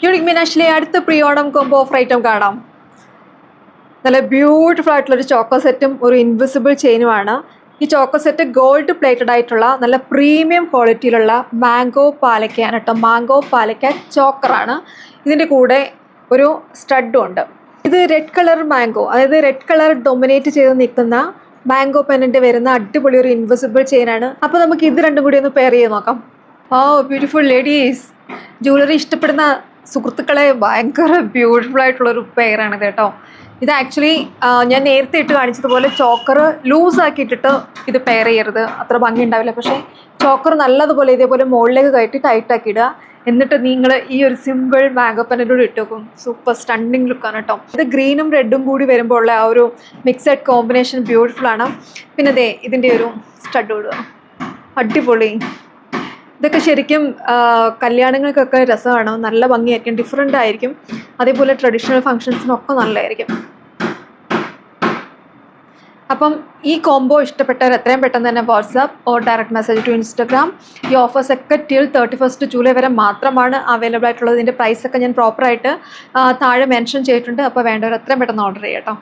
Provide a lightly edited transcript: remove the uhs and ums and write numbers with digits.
Unique മീനാക്ഷിലെ അടുത്ത pre Onam combo offer item കാണാം. നല്ല ബ്യൂട്ടിഫുൾ ആയിട്ടുള്ളൊരു ചോക്കോ സെറ്റും ഒരു ഇൻവിസിബിൾ ചെയിനുമാണ്. ഈ ചോക്കോ സെറ്റ് ഗോൾഡ് പ്ലേറ്റഡ് ആയിട്ടുള്ള നല്ല പ്രീമിയം ക്വാളിറ്റിയിലുള്ള മാംഗോ പാലക്കയാണ് കേട്ടോ. മാംഗോ പാലക്ക ചോക്കറാണ്. ഇതിൻ്റെ കൂടെ ഒരു സ്റ്റഡും ഉണ്ട്. ഇത് റെഡ് കളർ മാംഗോ, അതായത് റെഡ് കളർ ഡൊമിനേറ്റ് ചെയ്ത് നിൽക്കുന്ന മാംഗോ പെന്നിൻ്റെ വരുന്ന അടിപൊളി ഒരു ഇൻവിസിബിൾ ചെയിനാണ്. അപ്പോൾ നമുക്ക് ഇത് രണ്ടും കൂടി ഒന്ന് പെയർ ചെയ്ത് നോക്കാം. ഓ ബ്യൂട്ടിഫുൾ ലേഡീസ്, ജ്വല്ലറി ഇഷ്ടപ്പെടുന്ന സുഹൃത്തുക്കളെ ഭയങ്കര ബ്യൂട്ടിഫുൾ ആയിട്ടുള്ളൊരു പെയറാണ് കേട്ടോ. ഇത് ആക്ച്വലി ഞാൻ നേരത്തെ ഇട്ട് കാണിച്ചതുപോലെ ചോക്കർ ലൂസാക്കിയിട്ടിട്ട് ഇത് പെയർ ചെയ്യരുത്, അത്ര ഭംഗി ഉണ്ടാവില്ല. പക്ഷേ ചോക്കർ നല്ലതുപോലെ ഇതേപോലെ മുകളിലേക്ക് കയറ്റി ടൈറ്റാക്കി ഇടുക. എന്നിട്ട് നിങ്ങൾ ഈ ഒരു സിമ്പിൾ മാംഗോ പെന്നിൻ്റെ കൂടെ ഇട്ട് വെക്കും. സൂപ്പർ സ്റ്റണ്ണിങ് ലുക്കാണ് കേട്ടോ. ഇത് ഗ്രീനും റെഡും കൂടി വരുമ്പോൾ ഉള്ള ആ ഒരു മിക്സഡ് കോമ്പിനേഷൻ ബ്യൂട്ടിഫുൾ ആണ്. പിന്നെ ദേ ഇതിൻ്റെ ഒരു സ്റ്റഡ് ഇടുക, അടിപൊളി. ഇതൊക്കെ ശരിക്കും കല്യാണങ്ങൾക്കൊക്കെ രസമാണ്, നല്ല ഭംഗിയായിരിക്കും, ഡിഫറെൻ്റ് ആയിരിക്കും. അതേപോലെ ട്രഡീഷണൽ ഫങ്ഷൻസിനൊക്കെ നല്ലതായിരിക്കും. അപ്പം ഈ കോംബോ ഇഷ്ടപ്പെട്ടവർ എത്രയും പെട്ടെന്ന് തന്നെ WhatsApp or direct message to Instagram. ഈ ഓഫേഴ്സ് ഒക്കെ ടിൽ 31 ജൂലൈ വരെ മാത്രമാണ് അവൈലബിൾ ആയിട്ടുള്ളത്. ഇതിൻ്റെ പ്രൈസൊക്കെ ഞാൻ പ്രോപ്പറായിട്ട് താഴെ മെൻഷൻ ചെയ്തിട്ടുണ്ട്. അപ്പോൾ വേണ്ടവർ എത്രയും പെട്ടെന്ന് ഓർഡർ ചെയ്യാം കേട്ടോ.